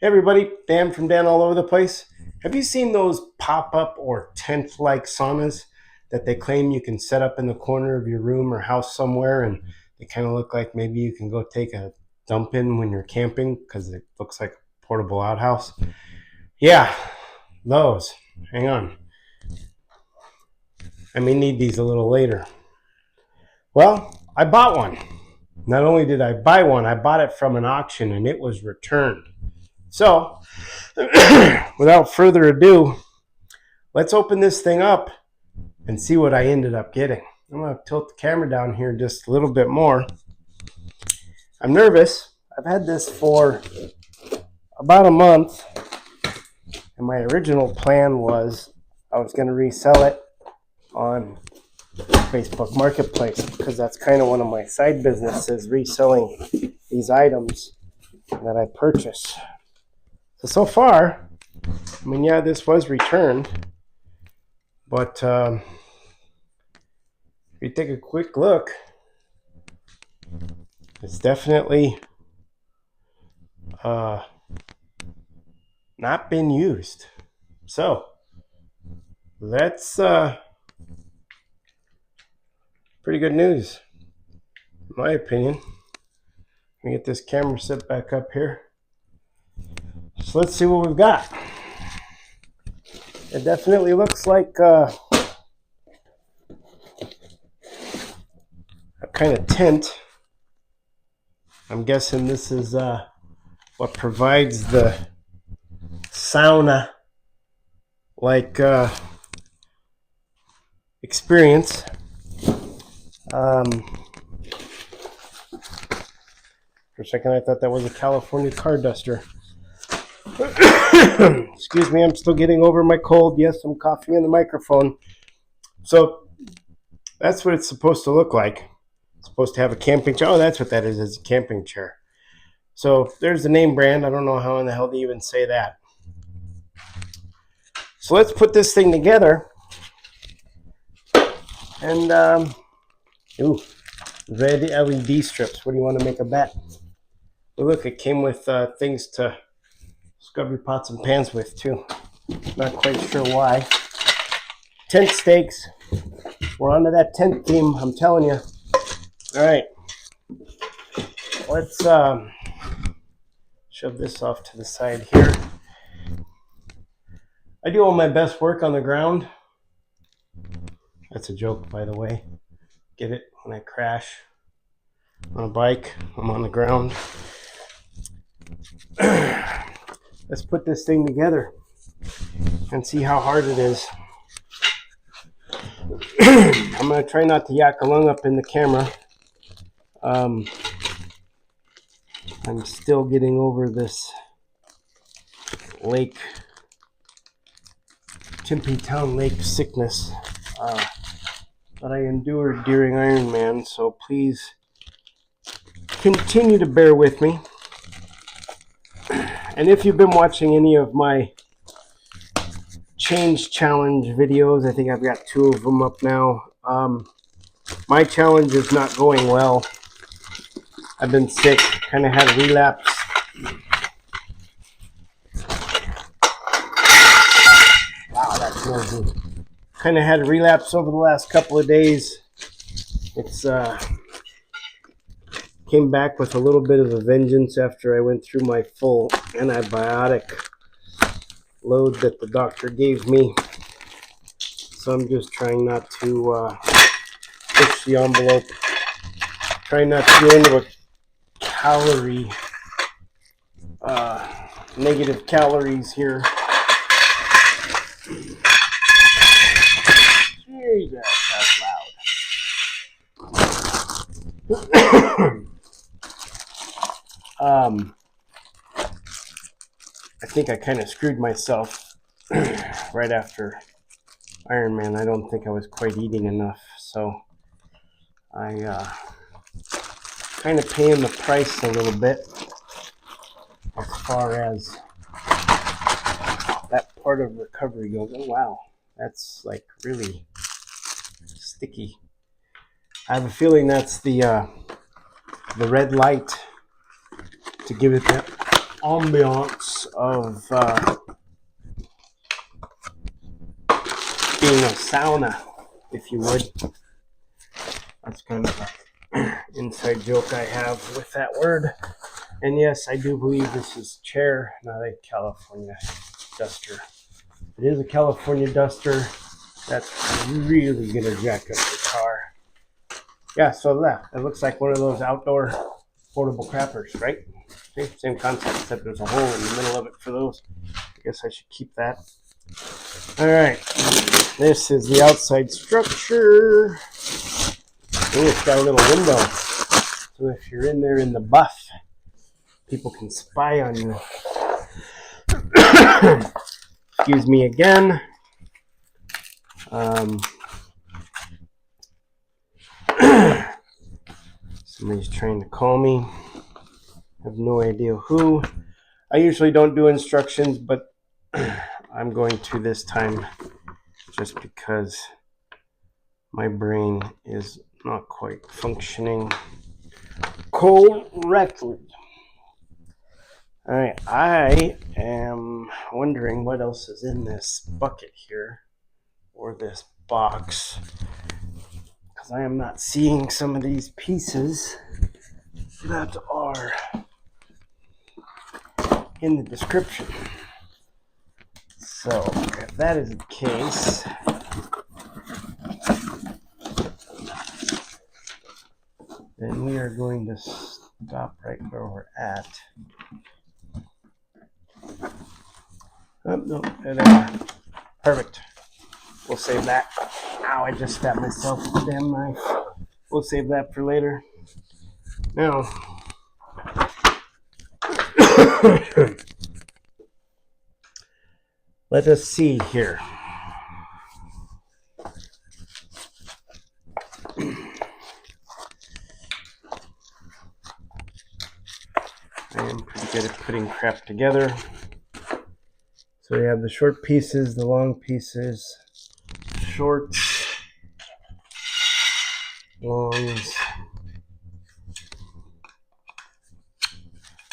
Hey everybody, Dan from Dan All Over the Place. Have you seen those pop-up or tent-like saunas that they claim you can set up in the corner of your room or house somewhere, and they kind of look like maybe you can go take a dump in when you're camping because it looks like a portable outhouse? Yeah, those. Hang on. I may need these a little later. Well, I bought one. Not only did I buy one, I bought it from an auction and it was returned. So, without further ado, let's open this thing up and see what I ended up getting. I'm going to tilt the camera down here just a little bit more. I'm nervous. I've had this for about a month, and my original plan was I was going to resell it on Facebook Marketplace because that's kind of one of my side businesses, reselling these items that I purchase. So far, I mean, yeah, this was returned, but if you take a quick look, it's definitely not been used. So that's pretty good news, in my opinion. Let me get this camera set back up here. So let's see what we've got. It definitely looks like a kind of tent. I'm guessing this is what provides the sauna like experience. For a second I thought that was a California car duster. Excuse me, I'm still getting over my cold. Yes, I'm coughing in the microphone. So that's what it's supposed to look like. It's supposed to have a camping chair. Oh, that's what that is. It's a camping chair. So there's the name brand. I don't know how in the hell to even say that. So let's put this thing together. And, red LED strips. What do you want to make a bet? Oh, look, it came with things to scrub your pots and pans with, too. Not quite sure why. Tent stakes. We're onto that tent theme, I'm telling you. All right. Let's shove this off to the side here. I do all my best work on the ground. That's a joke, by the way. Get it? When I crash on a bike, I'm on the ground. Let's put this thing together and see how hard it is. I'm going to try not to yak a lung up in the camera. I'm still getting over this lake, Timpy Town Lake sickness that I endured during Ironman, so please continue to bear with me. And if you've been watching any of my change challenge videos, I think I've got 2 of them up now. My challenge is not going well. I've been sick, kind of had a relapse. Wow, that's noisy. Kind of had a relapse over the last couple of days. It's came back with a little bit of a vengeance after I went through my full antibiotic load that the doctor gave me. So I'm just trying not to push the envelope. Trying not to go into a calorie, negative calories here. Jesus, that's loud. I think I kind of screwed myself right after Ironman. I don't think I was quite eating enough, so I kind of paying the price a little bit as far as that part of recovery goes. Oh wow, that's like really sticky. I have a feeling that's the red light to give it that ambiance of being a sauna, if you would. That's kind of an inside joke I have with that word. And yes, I do believe this is a chair, not a California duster. It is a California duster. That's really going to jack up your car. Yeah, so that it looks like one of those outdoor portable crappers, right? Same concept, except there's a hole in the middle of it for those. I guess I should keep that. All right, this is the outside structure. Oh, it's got a little window, so if you're in there in the buff, people can spy on you. Excuse me again. Somebody's trying to call me. I have no idea who. I usually don't do instructions, but I'm going to this time just because my brain is not quite functioning correctly. All right, I am wondering what else is in this bucket here, or this box, because I am not seeing some of these pieces that are in the description. So if that is the case, then we are going to stop right where we're at. Oh, no, there they are. Perfect. We'll save that. Ow, I just stabbed myself with the damn knife. We'll save that for later. Now, let us see here. I am pretty good at putting crap together. So we have the short pieces, the long pieces, shorts, longs.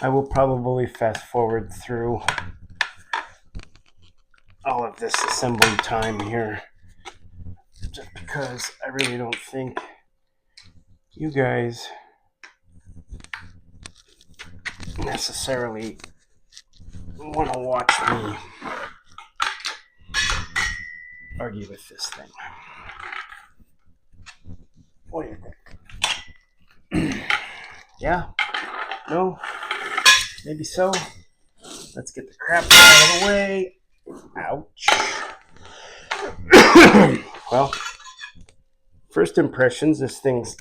I will probably fast forward through all of this assembly time here, just because I really don't think you guys necessarily want to watch me argue with this thing. What do you think? Yeah? No? Maybe so? Let's get the crap out of the way. Ouch. Well, first impressions, this thing's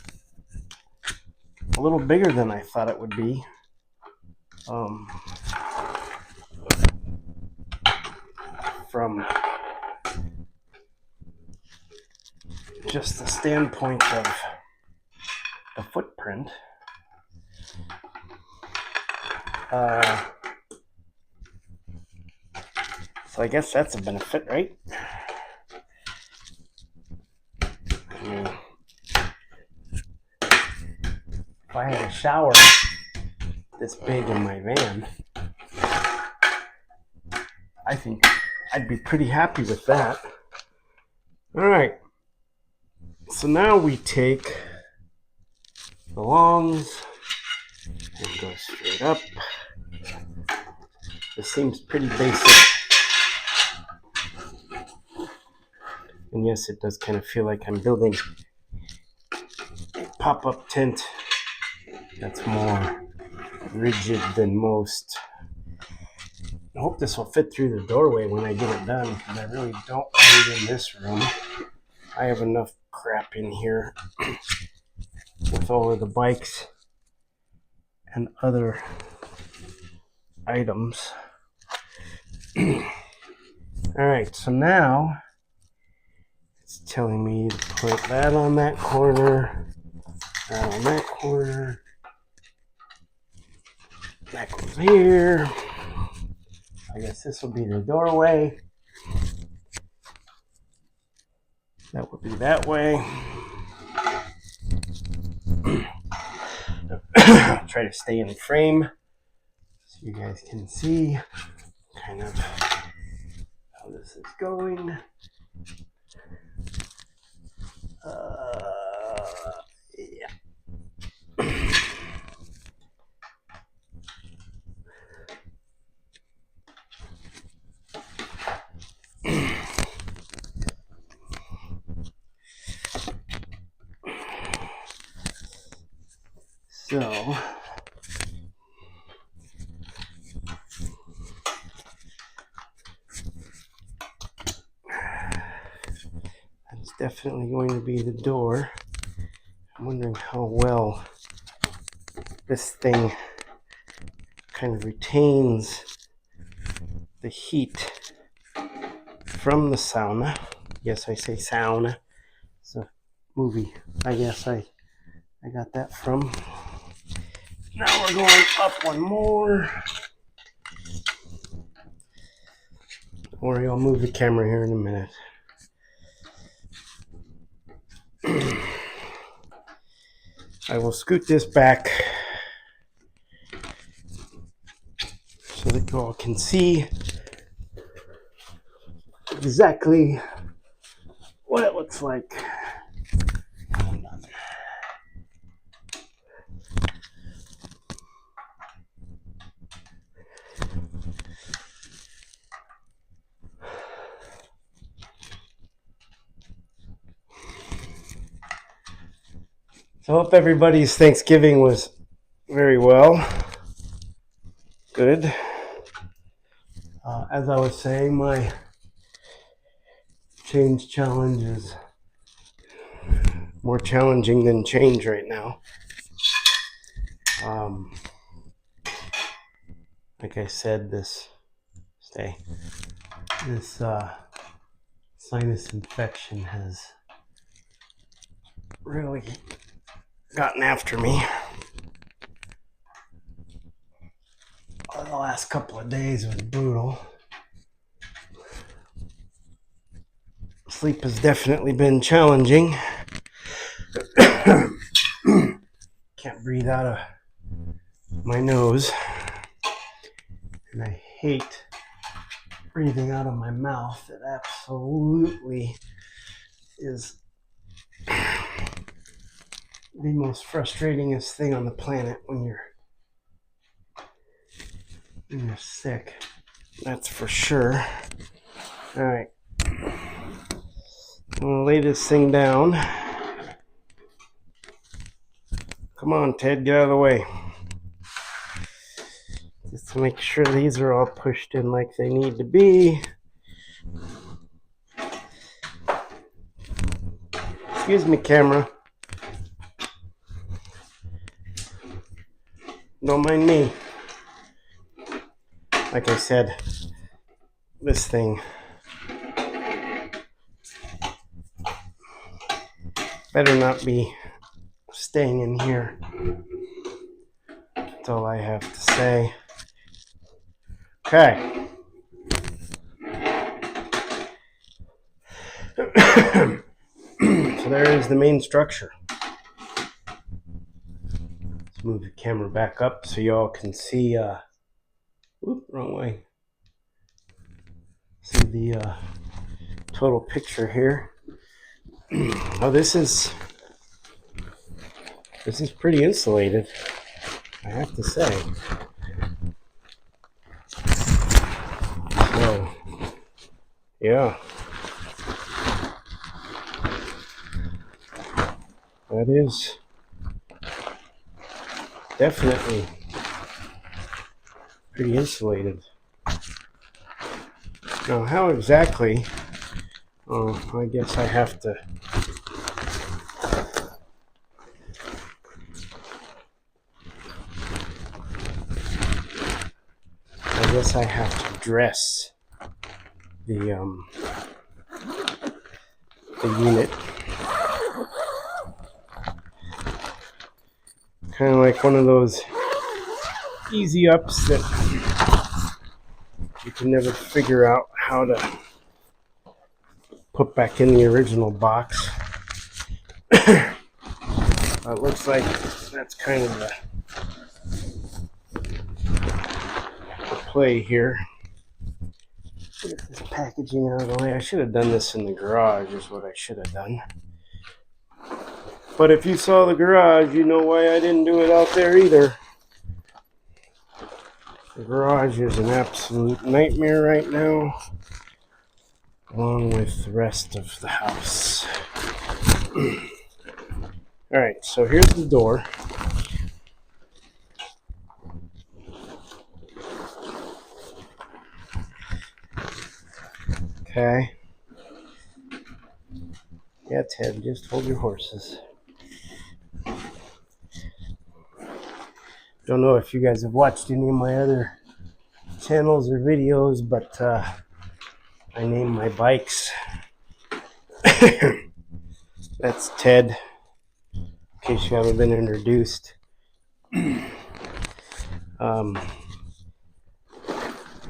a little bigger than I thought it would be. From just the standpoint of the footprint. So I guess that's a benefit, right? I mean, if I had a shower this big in my van, I think I'd be pretty happy with that. All right. So now we take the longs and go straight up. This seems pretty basic. And yes, it does kind of feel like I'm building a pop-up tent that's more rigid than most. I hope this will fit through the doorway when I get it done, because I really don't want it in this room. I have enough crap in here with all of the bikes and other items. Alright, so now it's telling me to put that on that corner, that on that corner, that goes here. I guess this will be the doorway. That would be that way. Try to stay in frame so so you guys can see kind of how this is going. Yeah. So that's definitely going to be the door. I'm wondering how well this thing kind of retains the heat from the sauna. Yes, I say sauna. It's a movie, I guess I got that from. Now we're going up one more. Don't worry, I'll move the camera here in a minute. I will scoot this back so that you all can see exactly what it looks like. So I hope everybody's Thanksgiving was very well. Good. As I was saying, my change challenge is more challenging than change right now. Like I said, this sinus infection has really gotten after me. The last couple of days was brutal. Sleep has definitely been challenging. Can't breathe out of my nose. And I hate breathing out of my mouth. It absolutely is the most frustratingest thing on the planet when you're sick. That's for sure. All right. I'm gonna lay this thing down. Come on, Ted, get out of the way. Just to make sure these are all pushed in like they need to be. Excuse me, camera. Don't mind me. Like I said, this thing better not be staying in here. That's all I have to say. Okay. So there is the main structure. Let's move the camera back up so y'all can see, wrong way. See the total picture here. Oh, this is pretty insulated, I have to say. So, yeah. That is definitely pretty insulated. Now, how exactly? I guess I have to. Dress the unit. Kind of like one of those easy ups that you can never figure out how to put back in the original box. It looks like that's kind of play here. Get this packaging out of the way. I should have done this in the garage is what I should have done. But if you saw the garage, you know why I didn't do it out there either. The garage is an absolute nightmare right now, along with the rest of the house. Alright, so here's the door. Okay. Yeah, Ted, just hold your horses. Don't know if you guys have watched any of my other channels or videos, but I name my bikes. That's Ted, in case you haven't been introduced.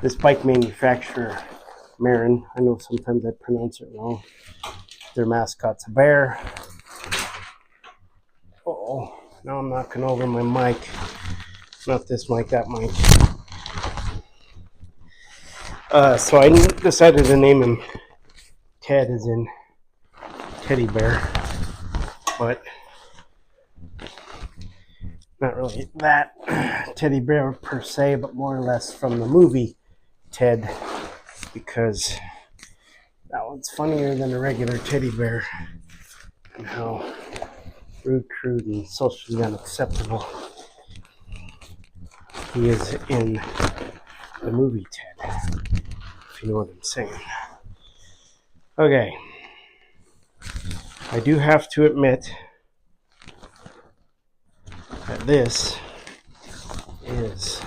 This bike manufacturer, Marin, I know sometimes I pronounce it wrong. Their mascot's a bear. Uh-oh, now I'm knocking over my mic. Not this mic, that mic. So I decided to name him Ted, as in teddy bear, but not really that teddy bear per se, but more or less from the movie Ted, because that one's funnier than a regular teddy bear, and how rude, crude, and socially unacceptable he is in the movie Ted, if you know what I'm saying. Okay, I do have to admit that this is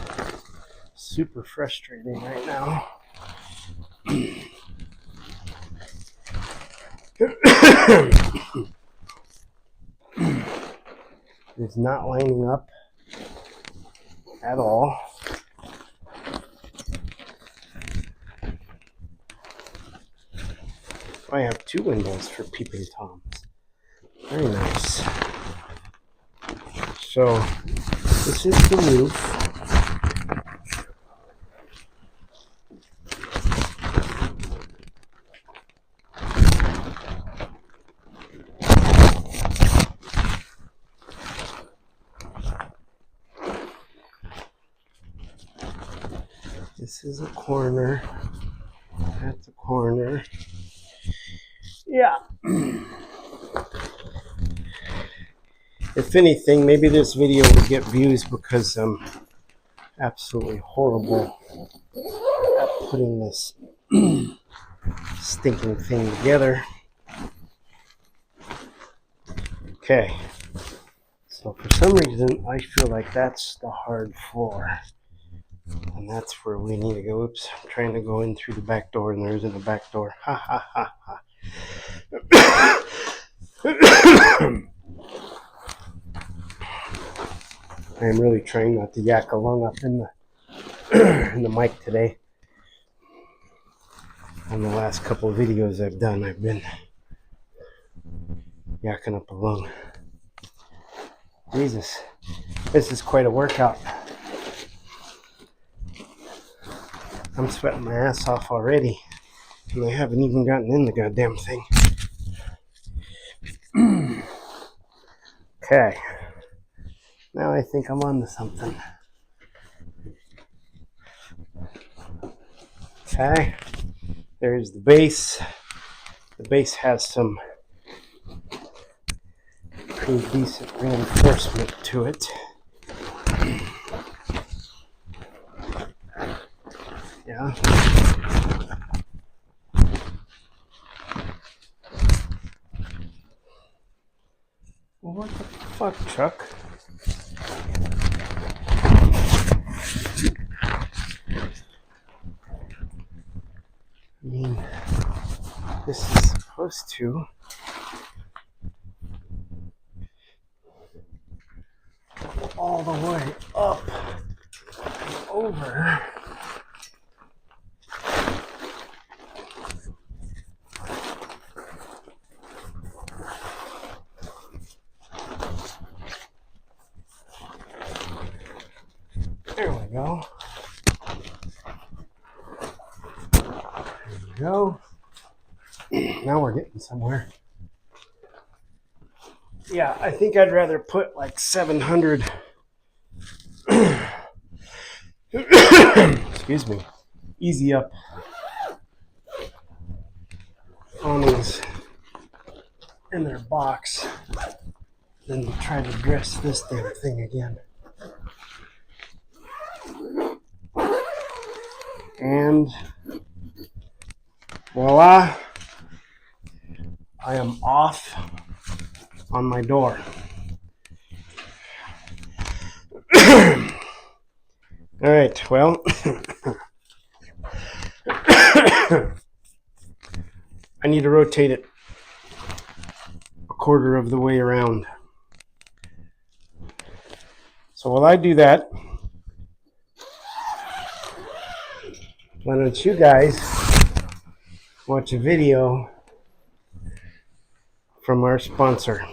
super frustrating right now. It's not lining up at all. I have two windows for peeping toms. Very nice. So this is the roof. This is a corner. That's a corner. Yeah. If anything, maybe this video will get views because I'm absolutely horrible at putting this stinking thing together. Okay. So for some reason, I feel like that's the hard floor. And that's where we need to go. Oops, I'm trying to go in through the back door and there isn't a back door. Ha ha ha ha. I am really trying not to yak along up in the mic today. On the last couple of videos I've done, I've been yakking up a lung. Jesus, this is quite a workout. I'm sweating my ass off already, and I haven't even gotten in the goddamn thing. Okay, now I think I'm on to something. Okay, there's the base. The base has some pretty decent reinforcement to it. Yeah. Well, what the fuck, Chuck? I mean, this is supposed to go all the way up and over. There we go. go. Now we're getting somewhere. Yeah, I think I'd rather put like 700 excuse me, easy up awnings in their box than to try to dress this damn thing again. And voila, I am off on my door. All right, well, I need to rotate it a quarter of the way around. So while I do that, why don't you guys watch a video from our sponsor,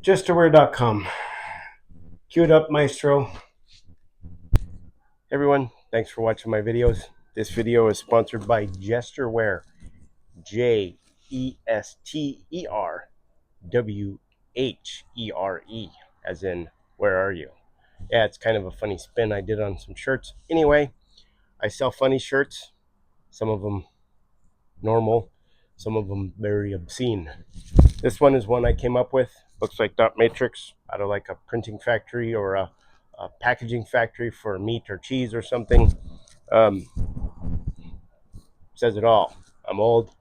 Jesterwear.com. Cue it up, Maestro. Everyone, thanks for watching my videos. This video is sponsored by Jesterwear. Jesterwhere, as in, where are you? Yeah, it's kind of a funny spin I did on some shirts. Anyway, I sell funny shirts, some of them normal, some of them very obscene. This one is one I came up with. Looks like dot matrix out of like a printing factory or a packaging factory for meat or cheese or something. Says it all. I'm old.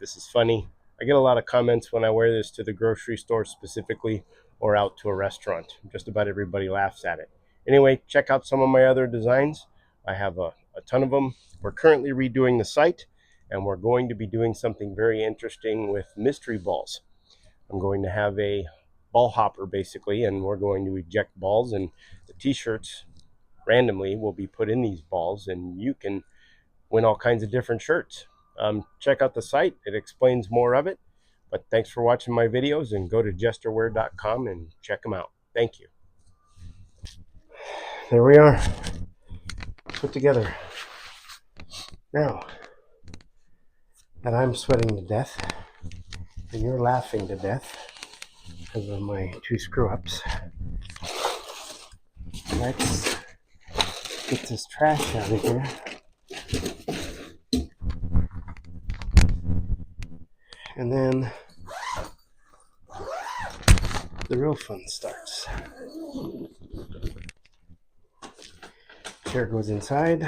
This is funny. I get a lot of comments when I wear this to the grocery store specifically or out to a restaurant. Just about everybody laughs at it. Anyway, check out some of my other designs. I have a ton of them. We're currently redoing the site, and we're going to be doing something very interesting with mystery balls. I'm going to have a ball hopper basically, and we're going to eject balls, and the t-shirts randomly will be put in these balls, and you can win all kinds of different shirts. Check out the site. It explains more of it. But thanks for watching my videos, and go to jesterwear.com and check them out. Thank you. There we are, put together. Now that I'm sweating to death and you're laughing to death because of my two screw-ups, let's get this trash out of here. And then the real fun starts. Chair goes inside.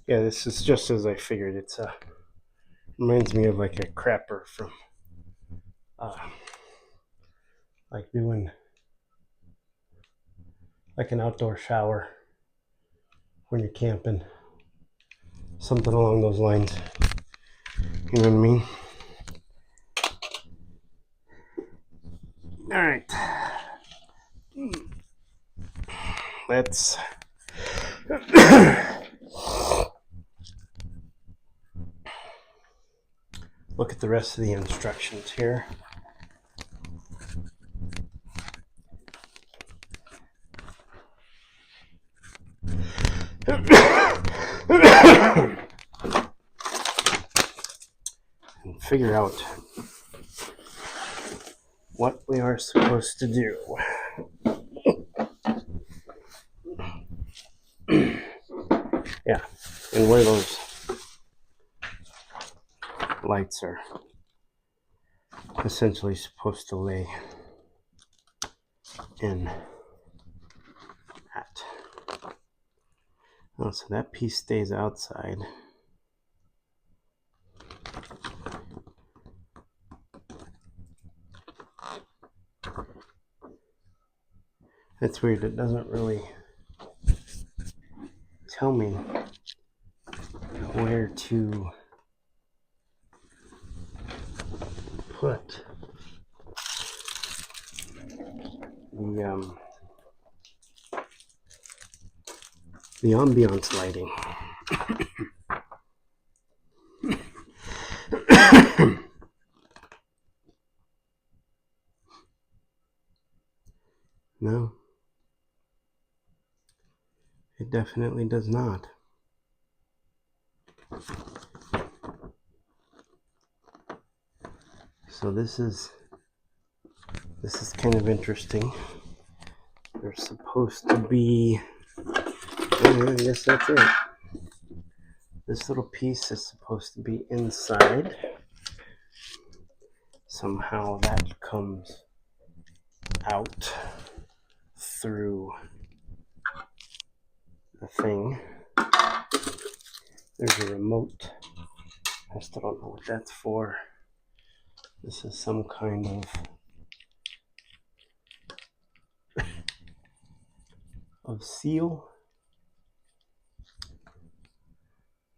Yeah, this is just as I figured. It's reminds me of like a crapper from like doing like an outdoor shower when you're camping. Something along those lines. You know what I mean? All right. Let's look at the rest of the instructions here. And figure out what we are supposed to do. Yeah, and where those lights are essentially supposed to lay in that. Oh, so that piece stays outside. That's weird. It doesn't really tell me where to put the ambiance lighting. No. It definitely does not. So this is kind of interesting. There's supposed to be, I guess that's it. This little piece is supposed to be inside. Somehow that comes out through the thing. There's a remote. I still don't know what that's for. This is some kind of seal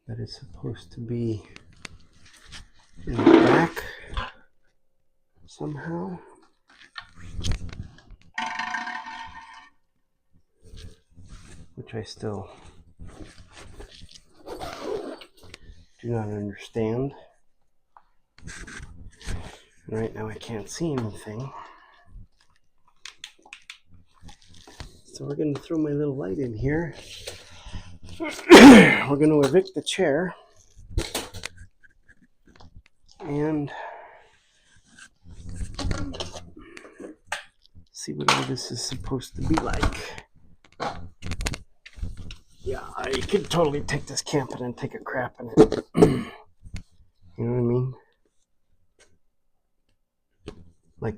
that is supposed to be in the back somehow. Which I still do not understand. Right now I can't see anything. So we're going to throw my little light in here. We're going to evict the chair. And see what all this is supposed to be like. Yeah, I could totally take this camping and take a crap in it. You know what I mean? Like,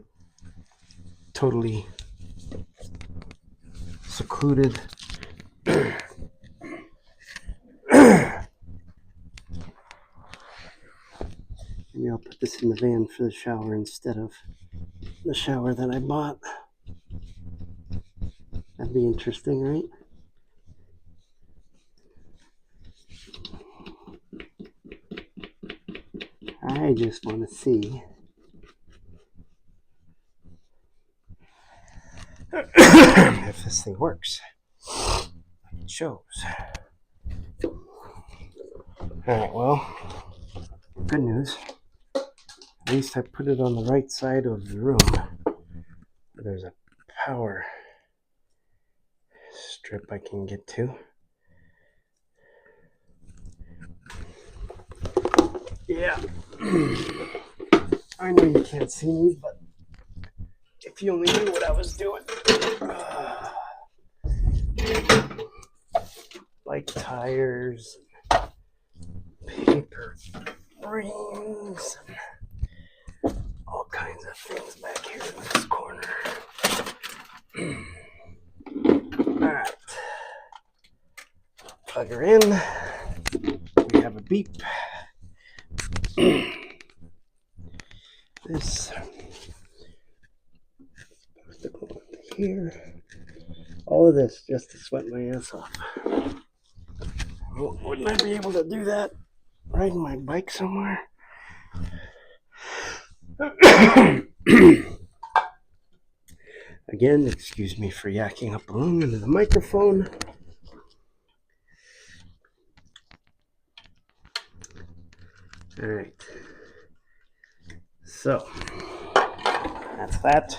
totally secluded. Maybe I'll put this in the van for the shower instead of the shower that I bought. That'd be interesting, right? I just want to see if this thing works. It shows. Alright, well, good news. At least I put it on the right side of the room. There's a power strip I can get to. Yeah. I know you can't see me, but if you only knew what I was doing. Like tires, paper rings, and all kinds of things back here in this corner. Alright. Plug her in. We have a beep. This supposed to go into here. All of this just to sweat my ass off. Well, wouldn't I be able to do that riding my bike somewhere? Again, excuse me for yakking up along into the microphone. All right. So, that's that.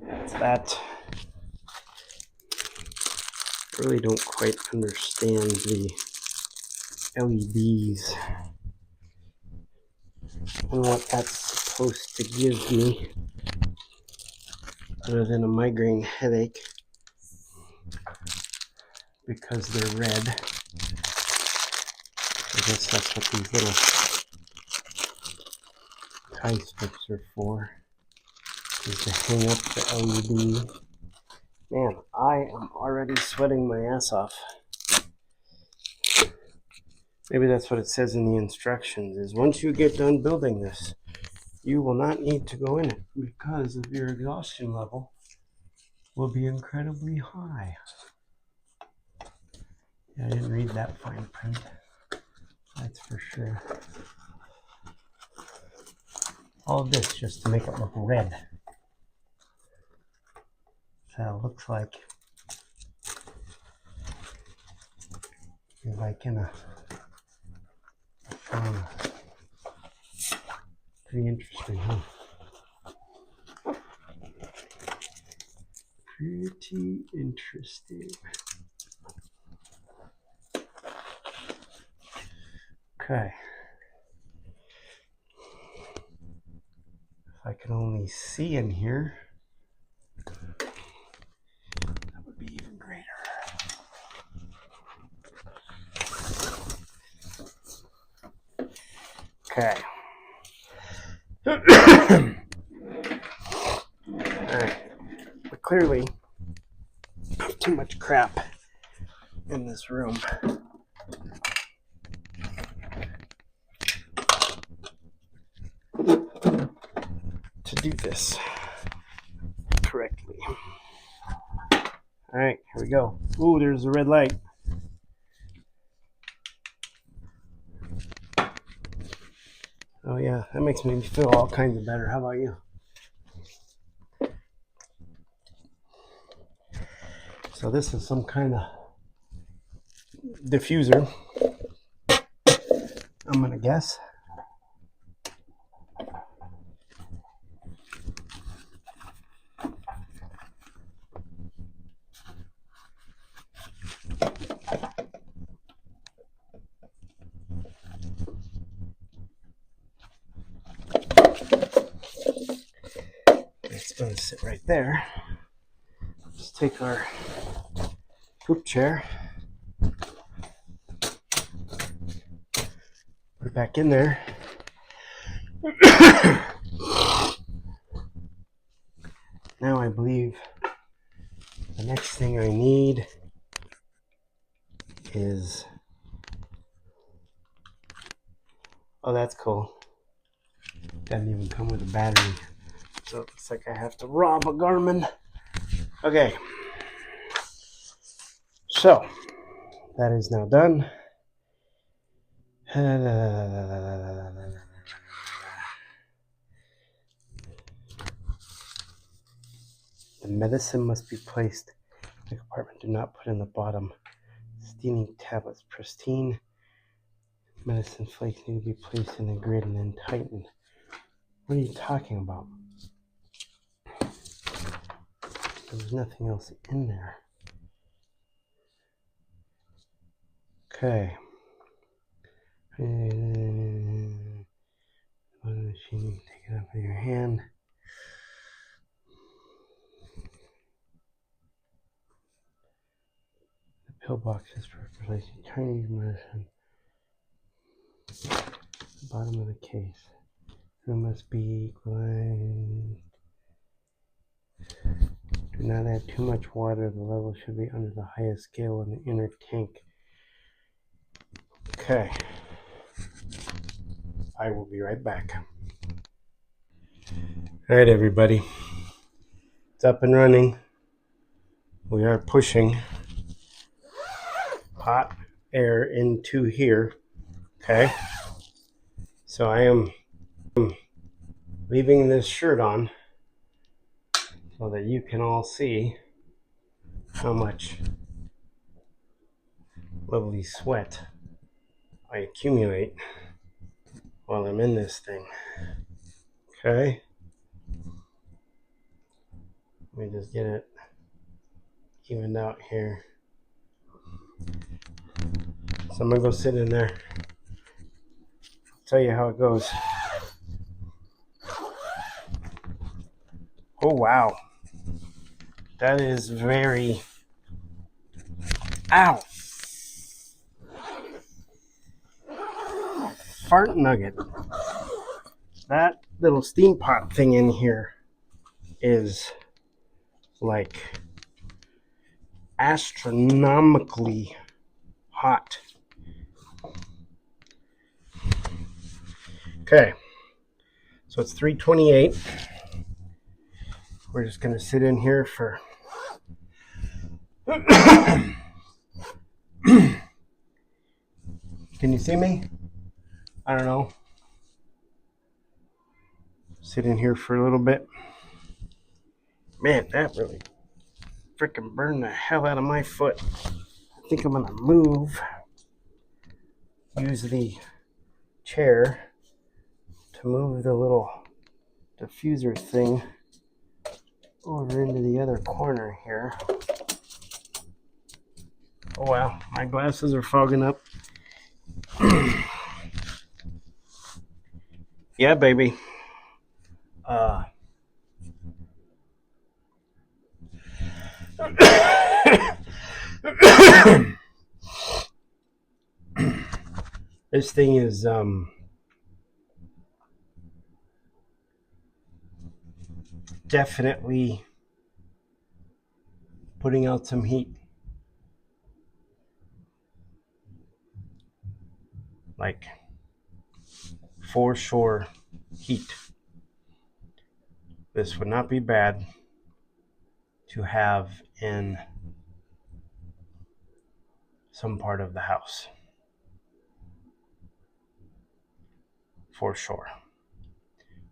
That's that. I really don't quite understand the LEDs and what that's supposed to give me other than a migraine headache because they're red. I guess that's what these little tie strips are for, is to hang up the LED. Man, I am already sweating my ass off. Maybe that's what it says in the instructions, is once you get done building this, you will not need to go in it because of your exhaustion level will be incredibly high. Yeah, I didn't read that fine print. That's for sure. All of this just to make it look red. So it looks like you're like in a sauna. Pretty interesting, huh? Pretty interesting. Okay. If I can only see in here, that would be even greater. Okay. Alright. But clearly, too much crap in this room. To do this correctly. Alright, here we go. Ooh, there's a red light. Oh yeah, that makes me feel all kinds of better. How about you? So this is some kind of diffuser, I'm gonna guess. It's gonna sit right there. Let's take our poop chair, put it back in there. Now I believe the next thing I need is, oh, that's cool. Doesn't even come with a battery. So it looks like I have to rob a Garmin. Okay. So that is now done. The medicine must be placed in the compartment. Do not put in the bottom. Steaming tablets, pristine. Medicine flakes need to be placed in the grid and then tightened. What are you talking about? There was nothing else in there. Okay. Machine, take it up with your hand. The pillbox is for replacing Chinese medicine. The bottom of the case. It must be equalized. Do not add too much water. The level should be under the highest scale in the inner tank. Okay. I will be right back. All right, everybody. It's up and running. We are pushing hot air into here. Okay. So I am leaving this shirt on so that you can all see how much lovely sweat I accumulate while I'm in this thing. Okay. Let me just get it evened out here. So I'm gonna go sit in there. I'll tell you how it goes. Oh wow. That is very... Ow! Fart nugget. That little steam pot thing in here is like astronomically hot. Okay, so it's 3:28. We're just gonna sit in here for Can you see me? I don't know. Sit in here for a little bit. Man, that really freaking burned the hell out of my foot. I think I'm gonna use the chair to move the little diffuser thing over into the other corner here. Oh wow, my glasses are fogging up. Yeah, baby. This thing is definitely putting out some heat. Like for sure heat. This would not be bad to have in some part of the house. For sure.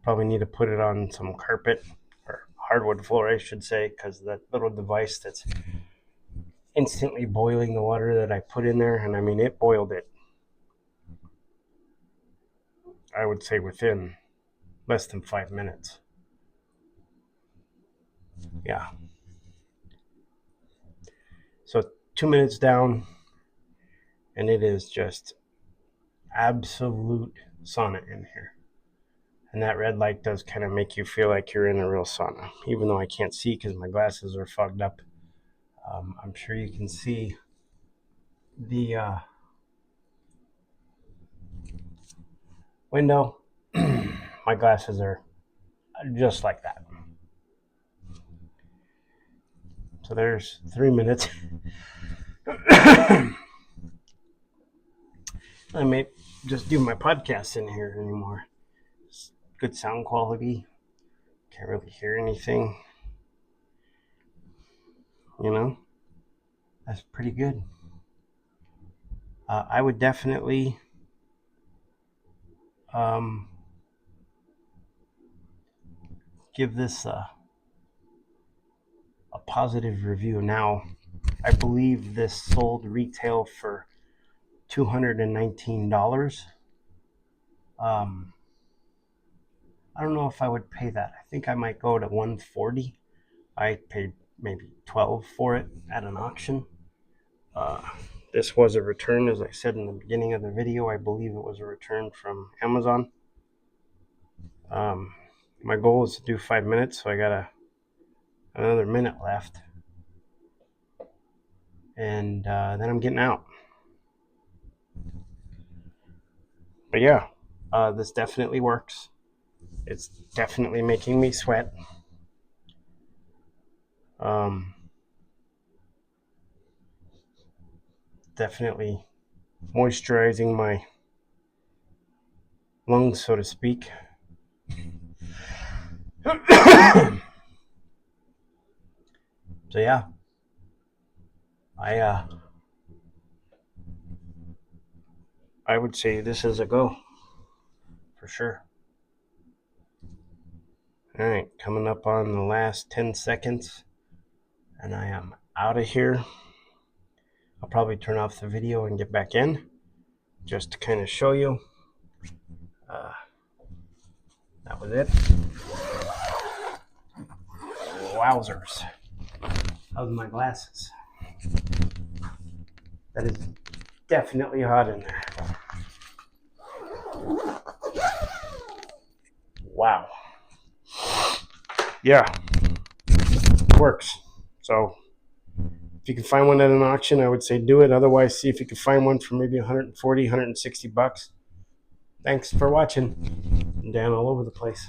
Probably need to put it on some carpet or hardwood floor, I should say, because that little device that's instantly boiling the water that I put in there, and I mean, it boiled it, I would say, within less than 5 minutes. Yeah. So 2 minutes down, and it is just absolute sauna in here. And that red light does kind of make you feel like you're in a real sauna, even though I can't see because my glasses are fogged up. I'm sure you can see the window. My glasses are just like that. So there's 3 minutes. I may just do my podcast in here anymore. It's good sound quality. Can't really hear anything. You know, that's pretty good. I would definitely give this a positive review. Now, I believe this sold retail for $219. I don't know if I would pay that. I think I might go to $140. I paid maybe $12 for it at an auction. This was a return, as I said in the beginning of the video. I believe it was a return from Amazon. My goal is to do 5 minutes, so I got another minute left, and then I'm getting out. But yeah, this definitely works. It's definitely making me sweat. Definitely moisturizing my lungs, so to speak. So yeah, I would say this is a go for sure. All right, coming up on the last 10 seconds, and I am out of here. I'll probably turn off the video and get back in just to kind of show you. That was it. Wowzers. How's my glasses? That is definitely hot in there. Wow. Yeah, works. So if you can find one at an auction, I would say do it. Otherwise, see if you can find one for maybe 140, 160 bucks. Thanks for watching. I'm down all over the place.